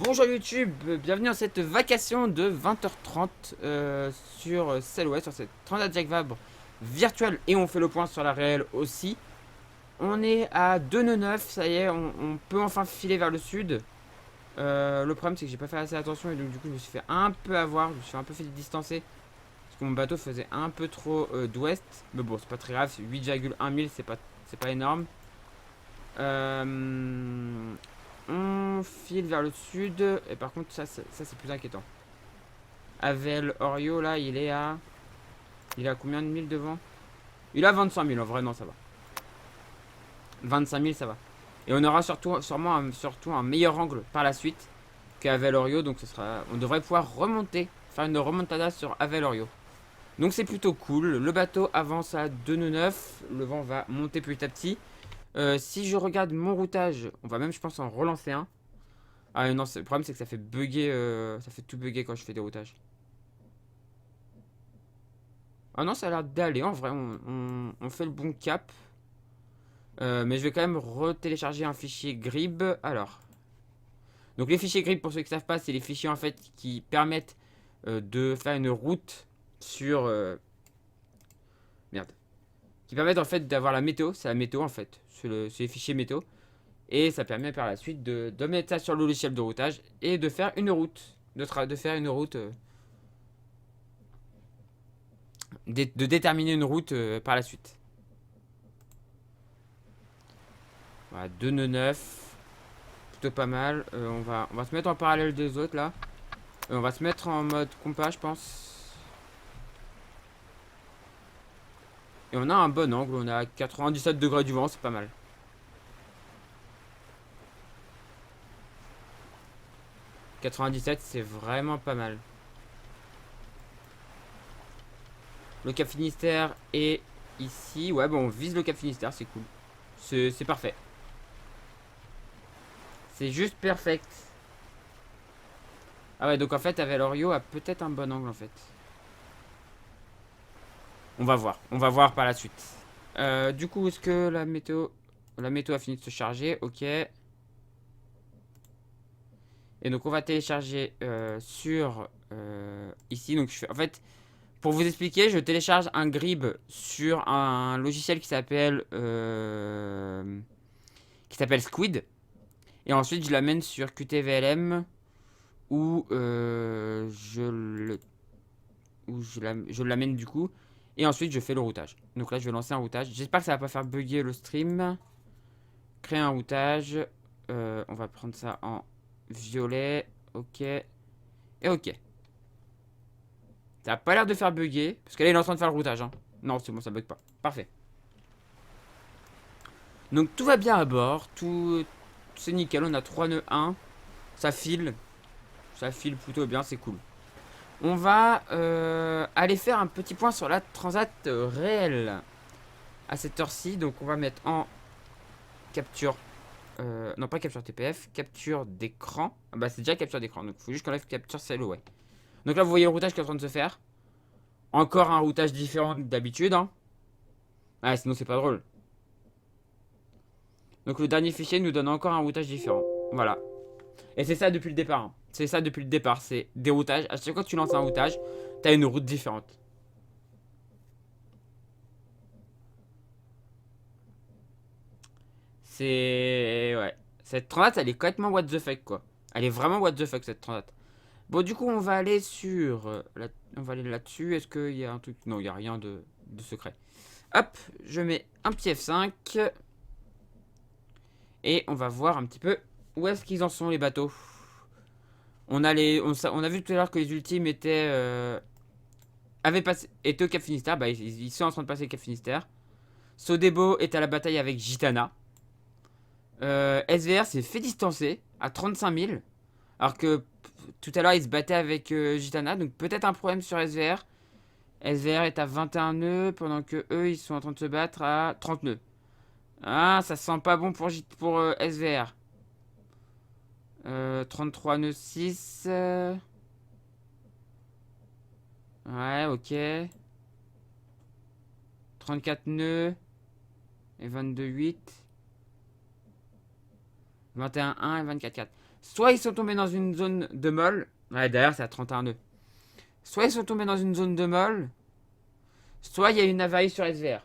Bonjour YouTube, bienvenue dans cette vacation de 20h30 sur Cellway, sur cette Transat Jacques Vabre virtuelle, et on fait le point sur la réelle aussi. On est à 2 nœuds 9, ça y est, on peut enfin filer vers le sud. Le problème c'est que j'ai pas fait assez attention et donc du coup je me suis fait un peu avoir, je me suis un peu fait distancer. Parce que mon bateau faisait un peu trop d'ouest, mais bon c'est pas très grave, 8,1 000 c'est pas énorme. Euh, on file vers le sud. Et par contre, ça c'est plus inquiétant. Avel Orio, là, il est à. Il est à combien de mille devant? Il a 25 000, en vrai, non, ça va. 25 000, ça va. Et on aura surtout un meilleur angle par la suite qu'Avel Orio. Donc, on devrait pouvoir remonter, faire une remontada sur Avel Orio. Donc, c'est plutôt cool. Le bateau avance à 2 nœuds 9. Le vent va monter petit à petit. Si je regarde mon routage, on va même, je pense, en relancer un. Ah non, le problème c'est que ça fait bugger, ça fait tout bugger quand je fais des routages. Ah non, ça a l'air d'aller, en vrai, on fait le bon cap. Mais je vais quand même retélécharger un fichier Grib. Alors, donc les fichiers Grib, pour ceux qui ne savent pas, c'est les fichiers en fait qui permettent de faire une route sur... merde. Qui permettent en fait d'avoir la météo, c'est la météo en fait, c'est les fichiers météo. Et ça permet par la suite de mettre ça sur le logiciel de routage et de faire une route. De faire une route... de déterminer une route par la suite. Voilà, 2 nœuds 9. Plutôt pas mal. On va se mettre en parallèle des autres là. On va se mettre en mode compas, je pense. Et on a un bon angle. On a 97 degrés du vent, c'est pas mal. 97, c'est vraiment pas mal. Le Cap Finistère est ici. Ouais, bon, on vise le Cap Finistère, c'est cool. C'est parfait. C'est juste perfect. Ah ouais, donc en fait, Avelorio a peut-être un bon angle en fait. On va voir. On va voir par la suite. Du coup, est-ce que la météo... La météo a fini de se charger. Ok. Et donc, on va télécharger sur... ici. Donc, en fait, pour vous expliquer, je télécharge un Grib sur un logiciel qui s'appelle... Squid. Et ensuite, je l'amène sur QTVLM où je l'amène du coup. Et ensuite, je fais le routage. Donc là, je vais lancer un routage. J'espère que ça va pas faire bugger le stream. Créer un routage. On va prendre ça en violet. Ok. Et ok. Ça a pas l'air de faire bugger. Parce qu'elle est en train de faire le routage. Hein. Non, c'est bon, ça bug pas. Parfait. Donc tout va bien à bord. Tout c'est nickel. On a 3 nœuds 1. Ça file. Ça file plutôt bien. C'est cool. On va aller faire un petit point sur la transat réelle. À cette heure-ci. Donc on va mettre en capture. Non, pas capture TPF, capture d'écran. Ah bah, c'est déjà capture d'écran, donc il faut juste qu'on enlève capture Cellway. Donc là, vous voyez le routage qui est en train de se faire. Encore un routage différent d'habitude. Hein. Ah, sinon, c'est pas drôle. Donc le dernier fichier nous donne encore un routage différent. Voilà. Et c'est ça depuis le départ. Hein. C'est ça depuis le départ. C'est des routages. À chaque fois que tu lances un routage, t'as une route différente. C'est. Ouais. Cette transat, elle est complètement what the fuck, quoi. Elle est vraiment what the fuck, cette transat. Bon, du coup, on va aller sur... on va aller là-dessus. Est-ce qu'il y a un truc... Non, il n'y a rien de secret. Hop, je mets un petit F5. Et on va voir un petit peu où est-ce qu'ils en sont, les bateaux. On a vu tout à l'heure que les ultimes étaient... étaient au Cap Finistère. Bah, ils sont en train de passer le Cap Finistère. Sodebo est à la bataille avec Gitana. SVR s'est fait distancer à 35 000. Alors que tout à l'heure, il se battait avec Gitana. Donc peut-être un problème sur SVR. SVR est à 21 nœuds pendant que eux ils sont en train de se battre à 30 nœuds. Ah, ça sent pas bon pour SVR. 33 nœuds 6. Ouais, ok. 34 nœuds et 22 8. 21 1 et 24 4. soit ils sont tombés dans une zone de molle. Ouais, d'ailleurs, c'est à 31 nœuds. Soit ils sont tombés dans une zone de molle, soit il y a une avarie sur SVR.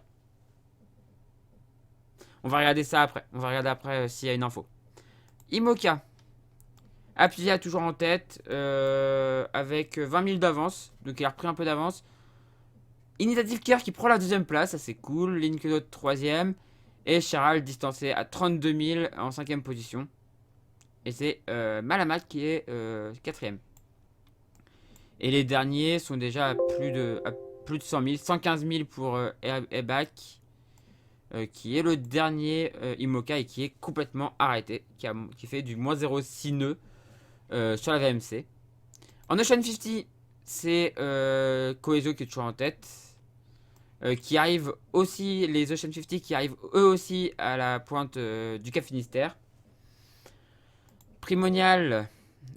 On va regarder ça après. On va regarder après s'il y a une info. Imoca. Aprilia toujours en tête avec 20 000 d'avance. Donc il a repris un peu d'avance. Initiative Care qui prend la deuxième place. Ça c'est cool. Linkedot troisième. Et Charal distancé à 32 000 en cinquième position. Et c'est Malamak qui est quatrième. Et les derniers sont déjà à plus de 100 000. 115 000 pour Ebac. Qui est le dernier Imoca et qui est complètement arrêté. Qui fait du moins 0,6 nœuds sur la VMC. En Ocean 50, c'est Coeso qui est toujours en tête. Qui arrive aussi, les Ocean 50 qui arrivent eux aussi à la pointe du Cap Finistère. Primonial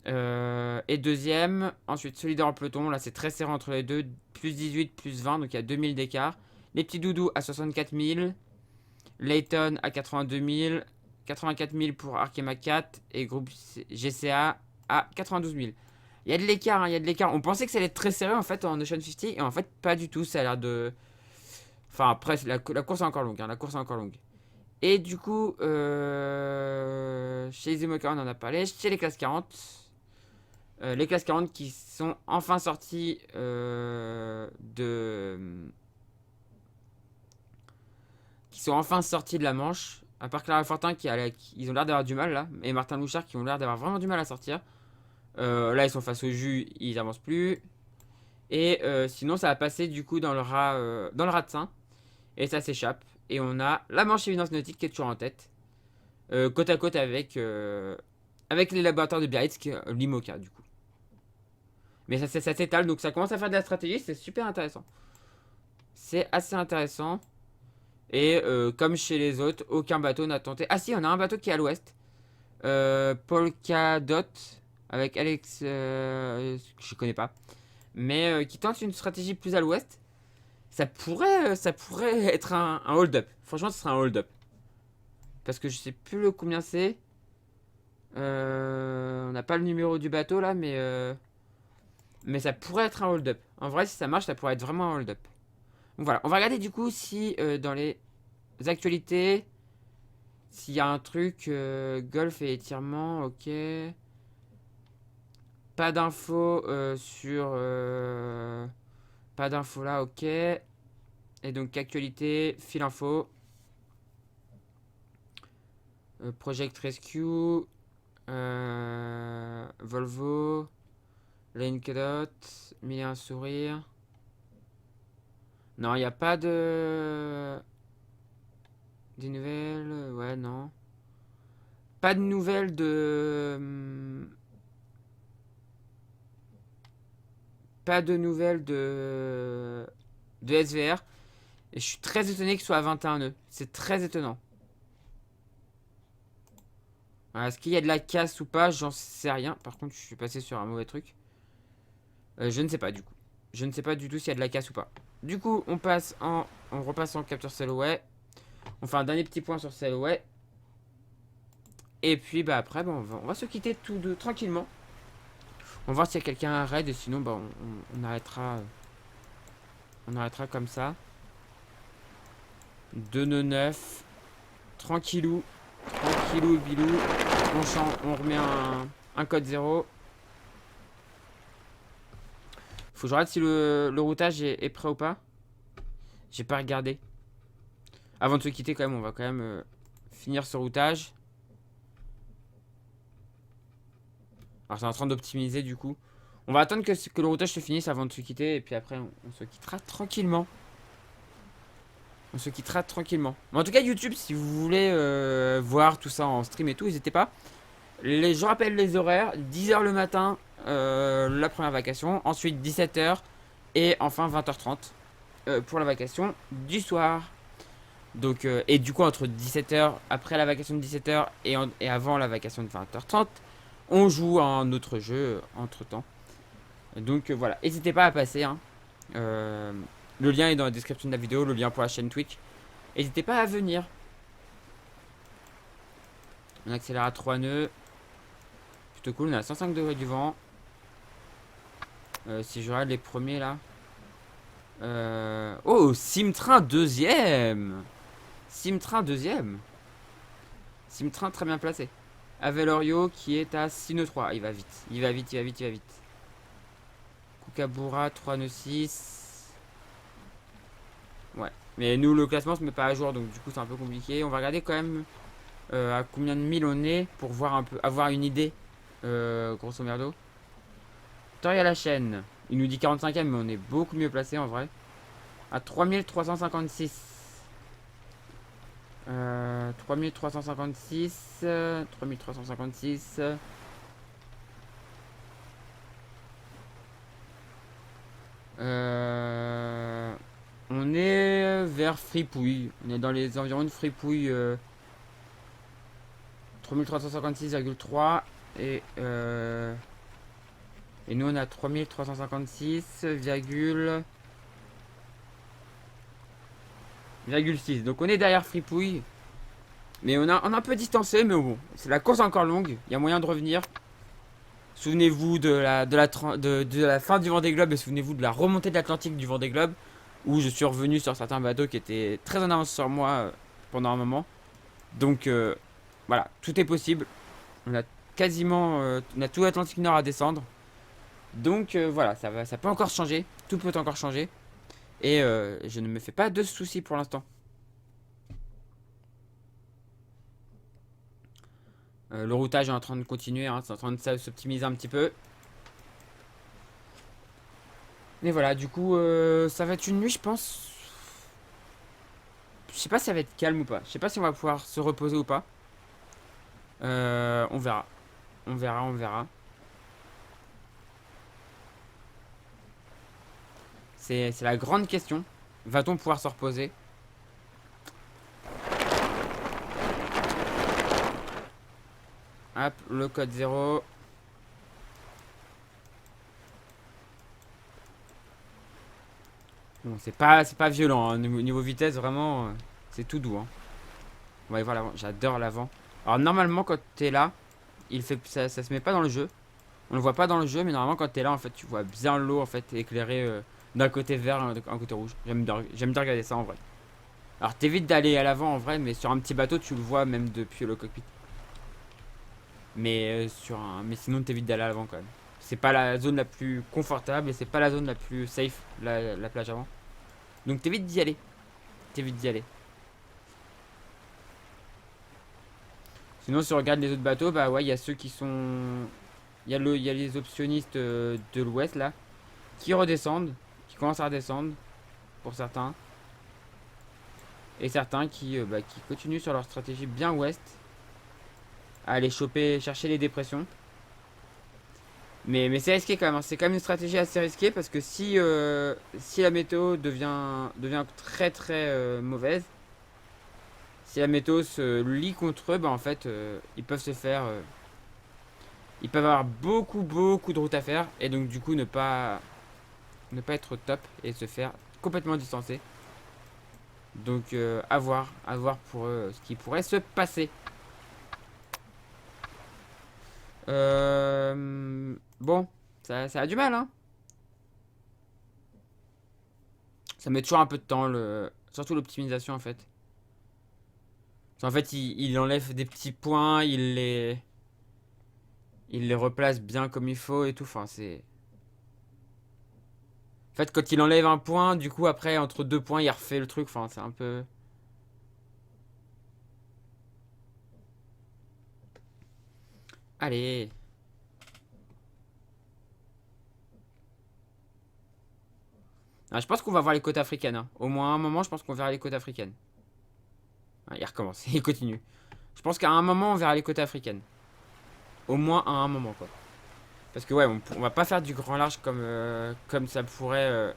est deuxième. Ensuite, Solidaire en peloton. Là, c'est très serré entre les deux. Plus 18, plus 20. Donc, il y a 2000 d'écart. Les petits doudous à 64 000. Layton à 82 000. 84 000 pour Arkema 4. Et groupe GCA à 92 000. Il y a de l'écart. Hein, il y a de l'écart. On pensait que ça allait être très serré en fait en Ocean 50. Et en fait, pas du tout. Ça a l'air de. Enfin, après, la course est encore longue. Hein, la course est encore longue. Et du coup, chez les Imoca, on en a parlé. Chez les classes 40. Les classes 40 qui sont enfin sorties qui sont enfin sortis de la Manche. À part Clara Fortin, ils ont l'air d'avoir du mal là. Et Martin Louchard qui ont l'air d'avoir vraiment du mal à sortir. Là, ils sont face au jus, ils avancent plus. Et sinon, ça va passer du coup dans le rat de Seine. Et ça s'échappe. Et on a la Manche Évidence Nautique qui est toujours en tête. Côte à côte avec les laboratoires de Biarritz, qui est l'Imoca du coup. Mais ça s'étale, donc ça commence à faire de la stratégie, c'est super intéressant. C'est assez intéressant. Et comme chez les autres, aucun bateau n'a tenté. Ah si, on a un bateau qui est à l'ouest. Polkadot, avec Alex, je connais pas. Mais qui tente une stratégie plus à l'ouest. Ça pourrait être un hold-up. Franchement, ce serait un hold-up. Parce que je sais plus le combien c'est. On n'a pas le numéro du bateau là, mais ça pourrait être un hold-up. En vrai, si ça marche, ça pourrait être vraiment un hold-up. Donc voilà, on va regarder du coup si dans les actualités, s'il y a un truc, golf et étirement, ok. Pas d'infos sur... pas d'infos là, ok. Et donc actualité, fil info. Project Rescue. Volvo. Linkedot. Mille et un sourire. Non, il n'y a pas de... Des nouvelles. Ouais, non. Pas de nouvelles de... Pas de nouvelles de SVR. Et je suis très étonné qu'il soit à 21 nœuds. C'est très étonnant. Voilà, est-ce qu'il y a de la casse ou pas? J'en sais rien. Par contre, je suis passé sur un mauvais truc. Je ne sais pas du coup. Je ne sais pas du tout s'il y a de la casse ou pas. Du coup, on repasse en capture Selway. On fait un dernier petit point sur Selway. Et puis bah après, bah, on va se quitter tranquillement. On va voir s'il y a quelqu'un à raid. Et sinon, bah, on arrêtera. On arrêtera comme ça. 2 nœuds 9. Tranquillou. Tranquillou bilou. On remet un code 0. Faut que je regarde si le routage est prêt ou pas. J'ai pas regardé. Avant de se quitter, quand même, on va quand même finir ce routage. Alors, c'est en train d'optimiser du coup. On va attendre que le routage se finisse avant de se quitter. Et puis après, on se quittera tranquillement. On se quittera tranquillement. Mais en tout cas, YouTube, si vous voulez voir tout ça en stream et tout, n'hésitez pas. Je rappelle les horaires. 10h le matin, la première vacation. Ensuite, 17h. Et enfin, 20h30 pour la vacation du soir. Donc, et du coup, entre 17h, après la vacation de 17h et avant la vacation de 20h30, on joue à un autre jeu entre temps. Donc voilà, n'hésitez pas à passer. Hein. Le lien est dans la description de la vidéo, le lien pour la chaîne Twitch. N'hésitez pas à venir. On accélère à 3 nœuds. plutôt cool. On a 105 degrés du vent. Si je regarde les premiers là. Oh, Simtrain deuxième. Simtrain deuxième. Simtrain très bien placé. Avelorio qui est à 6 nœuds 3. Il va vite. Il va vite, il va vite, il va vite. Kukabura 3 nœuds 6. Ouais. Mais nous, le classement se met pas à jour. Donc du coup, c'est un peu compliqué. On va regarder quand même à combien de milles on est. Pour voir un peu, avoir une idée. Grosso merdo. Toria la chaîne. Il nous dit 45e, mais on est beaucoup mieux placé en vrai. À 3356. 3356. 3356. On est vers Fripouille. On est dans les environs de Fripouille. 3356,3 et nous on a 3356,6. Donc on est derrière Fripouille. Mais on a un peu distancé, mais bon, c'est la course encore longue. Il y a moyen de revenir. Souvenez-vous de la fin du Vendée Globe et souvenez-vous de la remontée de l'Atlantique du Vendée Globe où je suis revenu sur certains bateaux qui étaient très en avance sur moi pendant un moment. Donc voilà, tout est possible. On a quasiment on a tout l'Atlantique Nord à descendre. Donc voilà, ça peut encore changer. Tout peut encore changer. Et je ne me fais pas de soucis pour l'instant. Le routage est en train de continuer, hein, c'est en train de s'optimiser un petit peu. Mais voilà, du coup, ça va être une nuit, je pense. Je sais pas si ça va être calme ou pas. Je sais pas si on va pouvoir se reposer ou pas. On verra. On verra, on verra. C'est la grande question. Va-t-on pouvoir se reposer? Hop, le code 0. Bon, c'est pas violent, hein. Niveau vitesse, vraiment, c'est tout doux, hein. On va y voir l'avant. J'adore l'avant. Alors, normalement, quand t'es là, ça se met pas dans le jeu. On le voit pas dans le jeu, mais normalement, quand t'es là, en fait, tu vois bien l'eau, en fait, éclairée d'un côté vert, d'un côté rouge. J'aime bien regarder ça, en vrai. Alors, t'évites d'aller à l'avant, en vrai, mais sur un petit bateau, tu le vois même depuis le cockpit. Mais, mais sinon, t'évites d'aller à l'avant, quand même. C'est pas la zone la plus confortable et c'est pas la zone la plus safe, la plage avant. Donc, t'évites d'y aller. T'évites d'y aller. Sinon, si on regarde les autres bateaux, bah ouais, il y a ceux qui sont. Il y a les optionnistes de l'ouest là, qui redescendent, qui commencent à redescendre, pour certains. Et certains qui continuent sur leur stratégie bien ouest, à aller choper, chercher les dépressions. Mais c'est risqué quand même, hein. C'est quand même une stratégie assez risquée parce que si la météo devient très très mauvaise, si la météo se lie contre eux, bah en fait, ils peuvent se faire. Ils peuvent avoir beaucoup de routes à faire et donc du coup ne pas être au top et se faire complètement distancer. Donc à voir pour eux ce qui pourrait se passer. Bon, ça a du mal, hein. Ça met toujours un peu de temps, surtout l'optimisation en fait. En fait, il enlève des petits points, il les replace bien comme il faut et tout. Enfin, c'est. En fait, quand il enlève un point, du coup, après, entre deux points, il refait le truc. Enfin, c'est un peu. Allez. Ah, je pense qu'on va voir les côtes africaines, hein. Au moins à un moment, je pense qu'on verra les côtes africaines. Ah, il recommence, il continue. Je pense qu'à un moment, on verra les côtes africaines. Au moins à un moment, quoi. Parce que, ouais, on va pas faire du grand large comme ça pourrait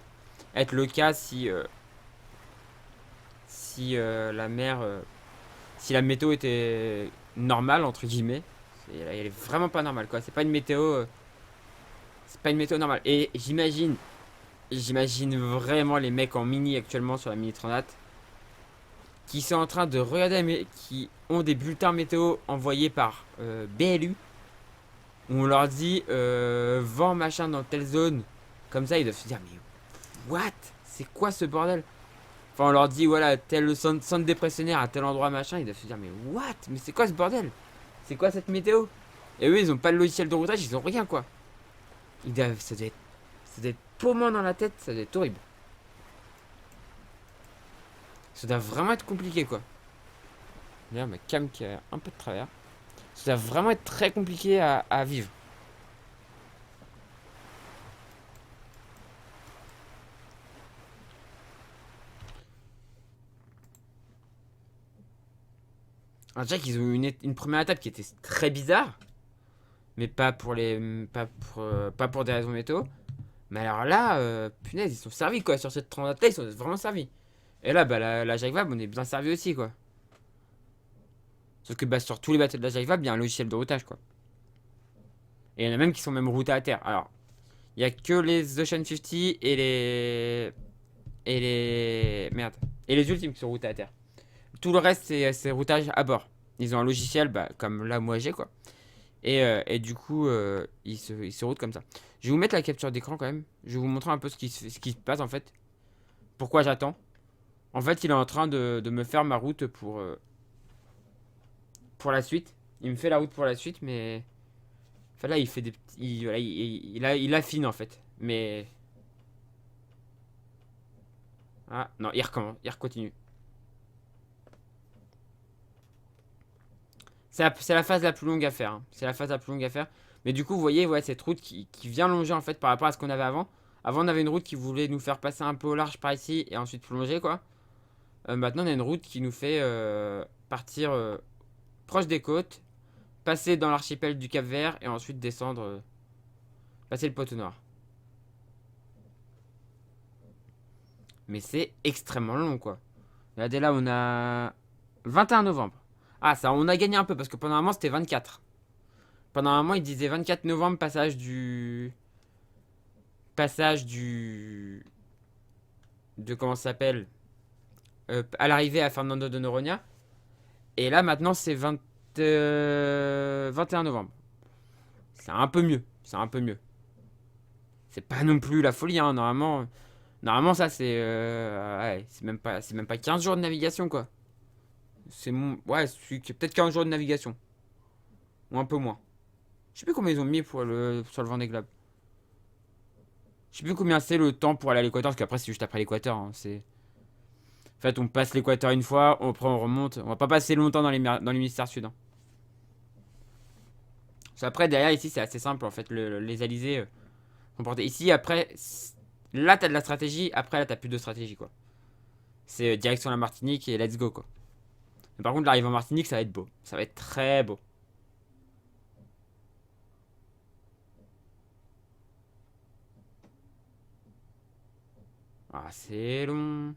être le cas si la mer. Si la météo était normale, entre guillemets. Elle est vraiment pas normale, quoi. C'est pas une météo. C'est pas une météo normale. Et j'imagine vraiment les mecs en mini actuellement sur la mini Transat qui sont en train de regarder, qui ont des bulletins météo envoyés par BLU où on leur dit vent machin dans telle zone. Comme ça, ils doivent se dire, mais what? C'est quoi ce bordel? Enfin, on leur dit, voilà, tel centre dépressionnaire à tel endroit machin. Ils doivent se dire, mais what? Mais c'est quoi ce bordel? C'est quoi cette météo? Et eux, ils ont pas le logiciel de routage, ils ont rien quoi. Ils doivent, ça doit être paumant dans la tête, ça doit être horrible. Ça doit vraiment être compliqué quoi. Là, ma cam qui a un peu de travers. Ça doit vraiment être très compliqué à vivre. Alors déjà qu'ils ont eu une première étape qui était très bizarre. Mais pas pour les. Pas pour des raisons météo. Mais alors là, punaise, ils sont servis quoi. Sur cette transat là, ils sont vraiment servis. Et là, bah la Jacques Vabre, on est bien servi aussi quoi. Sauf que bah, sur tous les bateaux de la Jacques Vabre, il y a un logiciel de routage quoi. Et il y en a même qui sont même routés à terre. Alors, il y a que les Ocean 50 et les. Et les. Merde. Et les ultimes qui sont routés à terre. Tout le reste, c'est routage à bord. Ils ont un logiciel, bah, comme là, moi j'ai quoi. Et du coup, ils se routent comme ça. Je vais vous mettre la capture d'écran quand même. Je vais vous montrer un peu ce qui se passe en fait. Pourquoi j'attends. En fait, il est en train de me faire ma route pour la suite. Il me fait la route pour la suite, mais. Enfin là, il fait des petits. Voilà, il affine en fait. Mais. Ah, non, il recommence. Il continue. C'est la phase la plus longue à faire. Hein. C'est la phase la plus longue à faire. Mais du coup, vous voyez, ouais, cette route qui vient longer en fait par rapport à ce qu'on avait avant. Avant, on avait une route qui voulait nous faire passer un peu au large par ici et ensuite plonger, quoi. Maintenant, on a une route qui nous fait partir proche des côtes, passer dans l'archipel du Cap-Vert et ensuite descendre, passer le poteau Nord. Mais c'est extrêmement long, quoi. Regardez là, on a 21 novembre. Ah, ça, on a gagné un peu parce que pendant un moment, c'était 24. Pendant un moment, il disait 24 novembre, passage du. Passage du. De comment ça s'appelle à l'arrivée à Fernando de Noronha. Et là, maintenant, c'est 21 novembre. C'est un peu mieux. C'est un peu mieux. C'est pas non plus la folie, hein. Normalement ça, ouais, c'est même pas 15 jours de navigation, quoi. Ouais, c'est peut-être 15 jours de navigation. Ou un peu moins. Je sais plus combien ils ont mis sur le Vendée Globe. Je sais plus combien c'est le temps pour aller à l'équateur, parce qu'après, c'est juste après l'équateur. Hein, En fait, on passe l'équateur une fois, après on remonte. On va pas passer longtemps dans l'hémisphère sud. Hein. Après, derrière, ici, c'est assez simple, en fait. Les alizés sont portés. Ici, après, là, t'as de la stratégie. Après, là, t'as plus de stratégie, quoi. C'est direction la Martinique et let's go, quoi. Mais par contre, l'arrivée en Martinique, ça va être beau. Ça va être très beau. Ah, c'est long.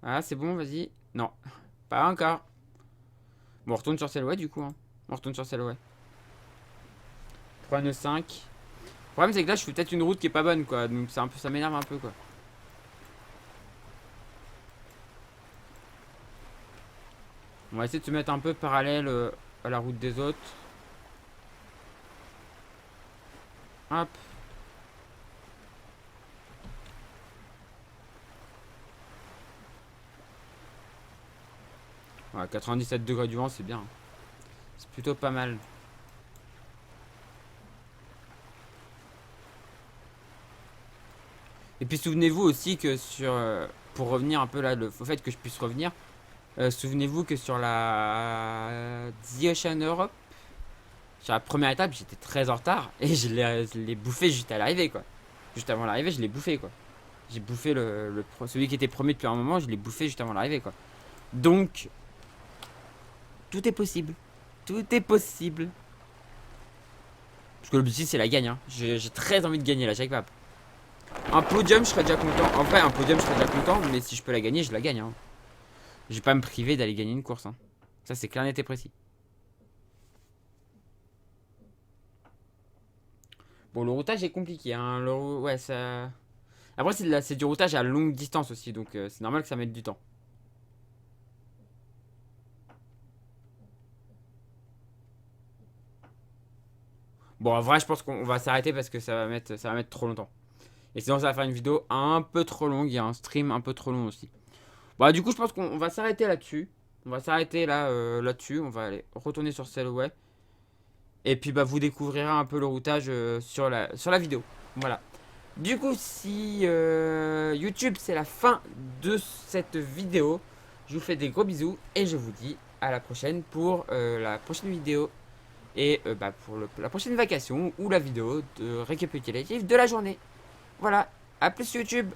Ah, c'est bon, vas-y. Non, pas encore. Bon, on retourne sur Selway, du coup. Hein. On retourne sur Selway. 3 nœuds 5. Le problème, c'est que là, je fais peut-être une route qui est pas bonne, quoi. Donc, ça m'énerve un peu, quoi. On va essayer de se mettre un peu parallèle à la route des autres. Hop. Ouais, 97 degrés du vent, c'est bien. C'est plutôt pas mal. Et puis souvenez-vous aussi que pour revenir un peu là, au fait que je puisse revenir, souvenez-vous que sur la The Ocean Europe, sur la première étape, j'étais très en retard et je l'ai bouffé juste à l'arrivée, quoi. Juste avant l'arrivée, je l'ai bouffé, quoi. J'ai bouffé celui qui était premier depuis un moment, je l'ai bouffé juste avant l'arrivée, quoi. Donc, tout est possible. Tout est possible. Parce que l'objectif, c'est la gagne. Hein. J'ai très envie de gagner la Jacques Vabre. Un podium, je serais déjà content. En vrai, un podium, je serais déjà content. Mais si je peux la gagner, je la gagne. Hein. Je vais pas me priver d'aller gagner une course. Hein. Ça, c'est clair, net et précis. Bon, le routage est compliqué. Hein. Ouais, ça. Après, c'est du routage à longue distance aussi. Donc, c'est normal que ça mette du temps. Bon, en vrai, je pense qu'on va s'arrêter parce que ça va mettre trop longtemps. Et sinon, ça va faire une vidéo un peu trop longue. Il y a un stream un peu trop long aussi. Bon, du coup, je pense qu'on va s'arrêter là-dessus. On va s'arrêter là-dessus. On va aller retourner sur Cellaway. Et puis, bah, vous découvrirez un peu le routage sur la vidéo. Voilà. Du coup, si YouTube, c'est la fin de cette vidéo, je vous fais des gros bisous et je vous dis à la prochaine pour la prochaine vidéo et bah, pour la prochaine vacation ou la vidéo de récapitulatif de la journée. Voilà, à plus YouTube.